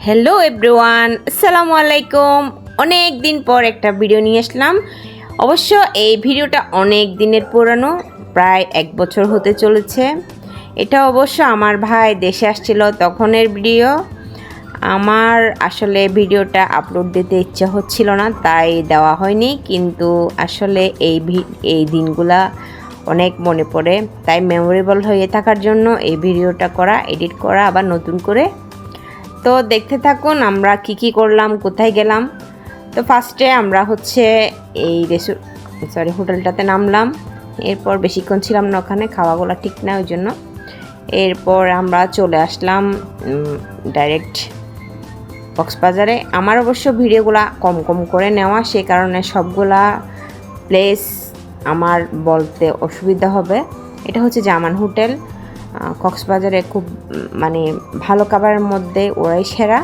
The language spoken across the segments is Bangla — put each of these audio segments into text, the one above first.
হ্যালো এভরিওয়ান, আসসালামু আলাইকুম। অনেক দিন পর একটা ভিডিও নিয়ে আসলাম। অবশ্য এই ভিডিওটা অনেক দিনের পুরানো, প্রায় 1 বছর হতে চলেছে। এটা অবশ্য আমার ভাই দেশে আসছিল তখনের ভিডিও। আমার আসলে ভিডিওটা আপলোড দিতে ইচ্ছা হচ্ছিল না, তাই দেওয়া হয়নি। কিন্তু আসলে এই দিনগুলা অনেক মনে পড়ে, তাই মেমোরেবল হয়ে থাকার জন্য এই ভিডিওটা করা, এডিট করা আবার নতুন করে। তো দেখতে থাকুন আমরা কি করলাম, কোথায় গেলাম। তো ফার্স্টে আমরা এই হোটেলটাতে নামলাম। এরপর বেশিক্ষণ ছিলাম না ওখানে, খাওয়াগুলো ঠিক না ওই জন্য। এরপর আমরা চলে আসলাম ডাইরেক্ট কক্সবাজারে। আমার অবশ্য ভিডিওগুলা কম কম করে নেওয়া, সে কারণে সবগুলা প্লেস আমার বলতে অসুবিধা হবে। এটা হচ্ছে জামান হোটেল, কক্সবাজারে খুব ভালো খাবারের মধ্যে ওরাই সেরা।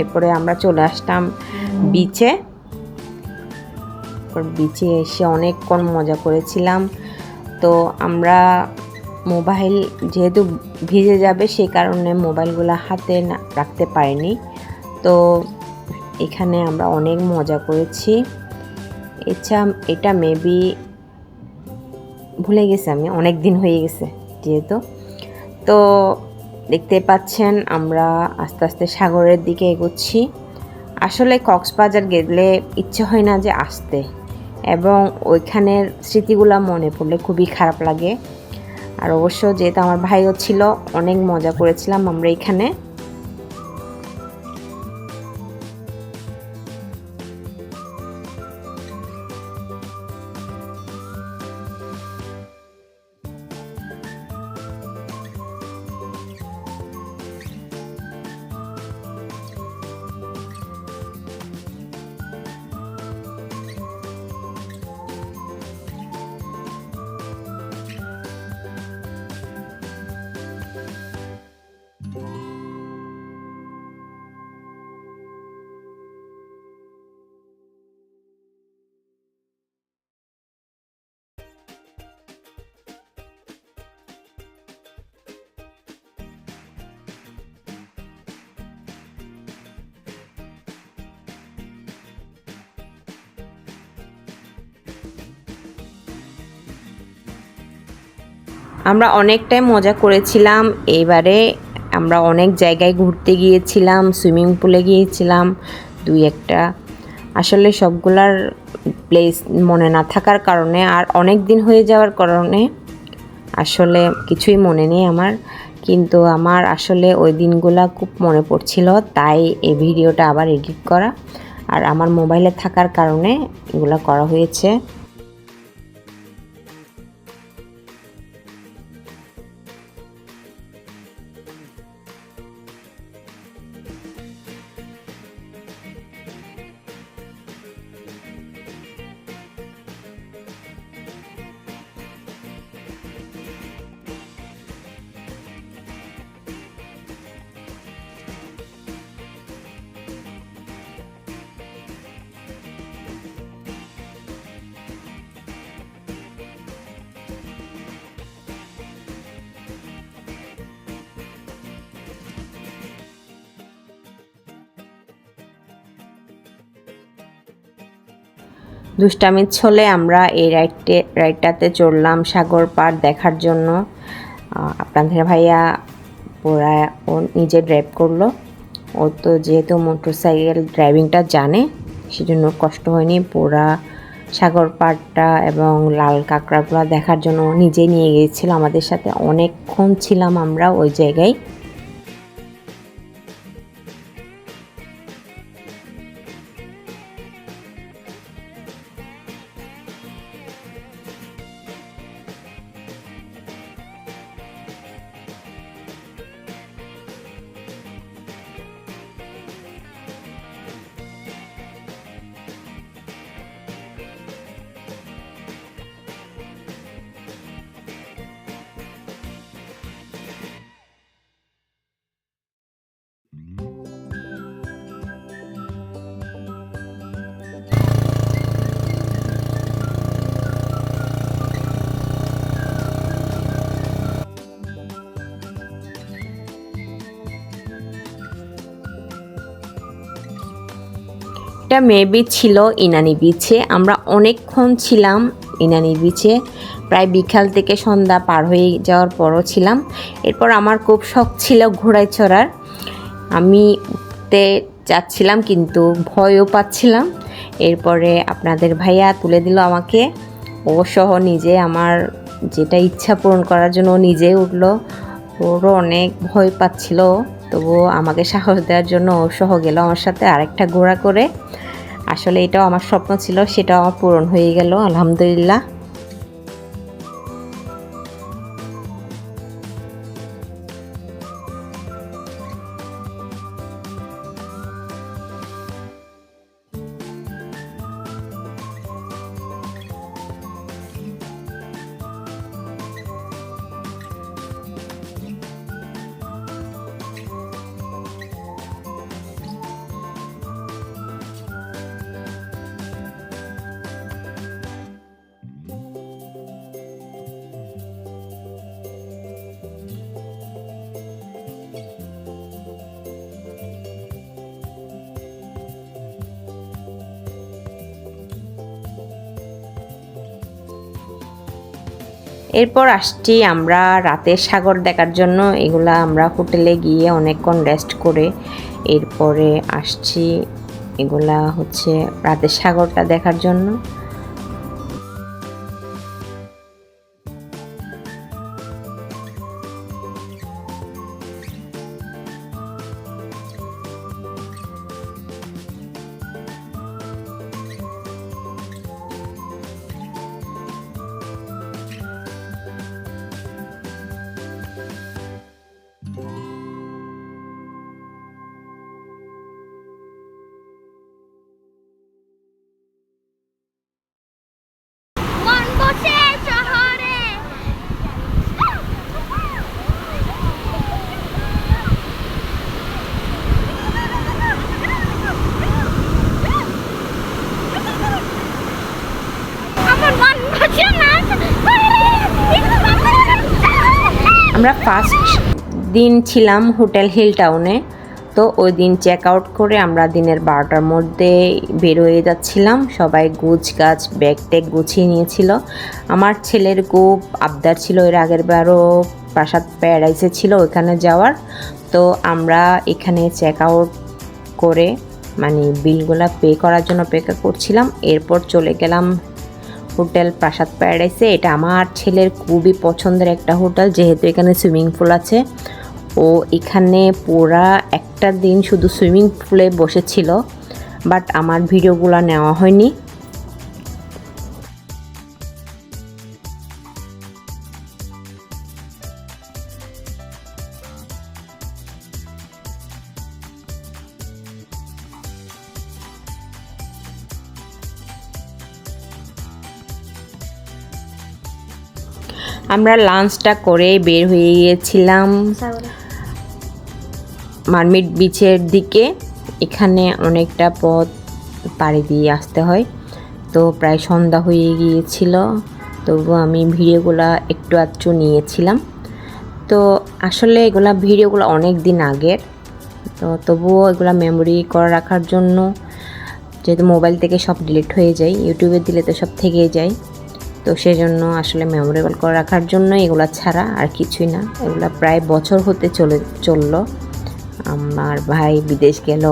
এরপরে আমরা চলে আসলাম বিচে এসে অনেকক্ষণ মজা করেছিলাম। তো আমরা মোবাইল যেহেতু ভিজে যাবে সেই কারণে মোবাইলগুলো হাতে রাখতে পারিনি। তো এখানে আমরা অনেক মজা করেছি। এটা মেবি ভুলে গেছি, আমি অনেক দিন হয়ে গেছে যেহেতু। তো দেখতে পাচ্ছেন আমরা আস্তে আস্তে সাগরের দিকে এগোচ্ছি। আসলে কক্সবাজার গেলে ইচ্ছে হয় না যে আসতে, এবং ওইখানের স্মৃতিগুলো মনে পড়লে খুবই খারাপ লাগে। আর অবশ্য যেহেতু আমার ভাইও ছিল, অনেক মজা করেছিলাম আমরা এখানে। আমরা অনেকটাই মজা করেছিলাম। এইবারে আমরা অনেক জায়গায় ঘুরতে গিয়েছিলাম, সুইমিং পুলে গিয়েছিলাম 2-1টা। আসলে সবগুলার প্লেস মনে না থাকার কারণে আর অনেক দিন হয়ে যাওয়ার কারণে আসলে কিছুই মনে নেই আমার। কিন্তু আমার আসলে ওই দিনগুলা খুব মনে পড়ছিল, তাই এই ভিডিওটা আবার এডিট করা, আর আমার মোবাইলে থাকার কারণে এগুলো করা হয়েছে। দুষ্টামির ছলে আমরা এই রাইডটাতে চড়লাম সাগর পাড় দেখার জন্য। আপনাদের ভাইয়া পুরা ও নিজে ড্রাইভ করলো। ও তো যেহেতু মোটরসাইকেল ড্রাইভিংটা জানে, সেজন্য কষ্ট হয়নি। পুরা সাগর পাড়টা এবং লাল কাঁকড়াগুলো দেখার জন্য নিজেই নিয়ে গিয়েছিল আমাদের সাথে। অনেকক্ষণ ছিলাম আমরা ওই জায়গায়। এটা মেবি ছিল ইনানি বিচে। আমরা অনেকক্ষণ ছিলাম ইনানি বিচে, প্রায় বিকাল থেকে সন্ধ্যা পার হয়ে যাওয়ার পরও ছিলাম। এরপর আমার খুব শখ ছিল ঘোড়ায় চড়ার। আমি উঠতে যাচ্ছিলাম কিন্তু ভয়ও পাচ্ছিলাম। এরপরে আপনাদের ভাইয়া তুলে দিল আমাকে, ও সহ নিজে আমার যেটা ইচ্ছা পূরণ করার জন্য ও নিজেই উঠলো। ওরও অনেক ভয় পাচ্ছিল, তবুও আমাকে সাহস দেওয়ার জন্য ও সহ গেল আমার সাথে আরেকটা ঘোড়া করে। আসলে এটাও আমার স্বপ্ন ছিল, সেটাও আমার পূরণ হয়ে গেল আলহামদুলিল্লাহ। এরপর আসছি আমরা রাতের সাগর দেখার জন্য। এগুলা আমরা হোটেলে গিয়ে অনেকক্ষণ রেস্ট করে এরপরে আসছি এগুলা হচ্ছে রাতের সাগরটা দেখার জন্য। আমরা ফার্স্ট দিন ছিলাম হোটেল হিল টাউনে। তো ওই দিন চেক আউট করে আমরা দিনের 12টার মধ্যে বের হয়ে যাচ্ছিলাম। সবাই গুছ গাছ ব্যাগ ট্যাগ গুছিয়ে নিয়েছিল। আমার ছেলের খুব আবদার ছিল, এর আগের বারও প্রাসাদ প্যারাডাইসে ছিল ওইখানে যাওয়ার। তো আমরা এখানে চেক আউট করে মানে বিলগুলা পে করার জন্য অপেক্ষা করছিলাম। এরপর চলে গেলাম হোটেল প্রাসাদ প্যারাডাইসে। এটা আমার ছেলের খুবই পছন্দের একটা হোটেল, যেহেতু এখানে সুইমিং পুল আছে। ও এখানে পুরা একটা দিন শুধু সুইমিং পুলে বসেছিল, বাট আমার ভিডিওগুলো নেওয়া হয়নি। আমরা লাঞ্চটা করে বের হয়ে গিয়েছিলাম মারমিট বিচের দিকে। এখানে অনেকটা পথ পাড়ি দিয়ে আসতে হয়, তো প্রায় সন্ধ্যা হয়ে গিয়েছিল। তবু আমি ভিডিওগুলো একটু আধটু নিয়েছিলাম। তো আসলে এগুলা ভিডিওগুলো অনেক দিন আগের, তো তবুও এগুলো মেমোরি করে রাখার জন্য, যেহেতু মোবাইল থেকে সব ডিলিট হয়ে যায়, ইউটিউবে দিলে তো সব থেকেই যায়, তো সেই জন্য আসলে মেমোরেবল করে রাখার জন্য এগুলা ছাড়া আর কিছুই না। এগুলা প্রায় বছর হতে চললো। আমার ভাই বিদেশ গেল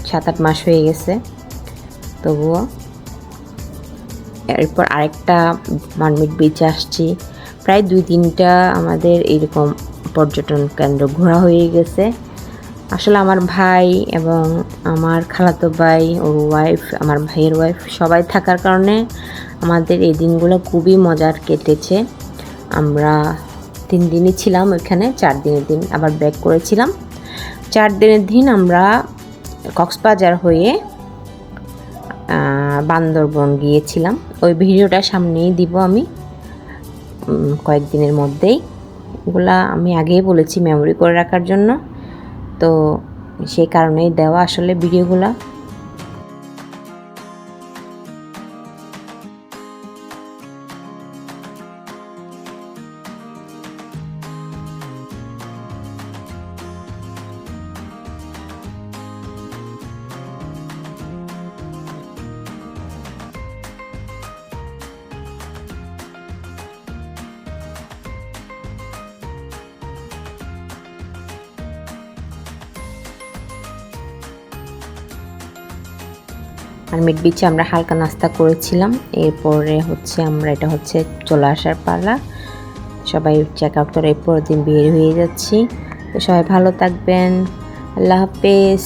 7-8 মাস হয়ে গেছে। তবুও এরপর আরেকটা মারমিট বিচে আসছি। প্রায় 2-3টা আমাদের এরকম পর্যটন কেন্দ্র ঘোরা হয়ে গেছে। আসলে আমার ভাই এবং আমার খালাতো ভাই, ওর ওয়াইফ, আমার ভাইয়ের ওয়াইফ সবাই থাকার কারণে আমাদের এই দিনগুলো খুবই মজার কেটেছে। আমরা 3 দিনই ছিলাম ওইখানে, 4 দিনের দিন আবার ব্যাক করেছিলাম। 4 দিনের দিন আমরা কক্সবাজার হয়ে বান্দরবন গিয়েছিলাম। ওই ভিডিওটা সামনেই দিব আমি কয়েকদিনের মধ্যেই। এগুলা আমি আগেই বলেছি মেমোরি করে রাখার জন্য, তো সেই কারণেই দেওয়া আসলে ভিডিওগুলা। আর মিট বিচে আমরা হালকা নাস্তা করেছিলাম। এরপরে এটা হচ্ছে চলে আসার পালা। সবাই চেক আউট করে পরের দিন বের হয়ে যাচ্ছি। তো সবাই ভালো থাকবেন। আল্লাহ হাফেজ।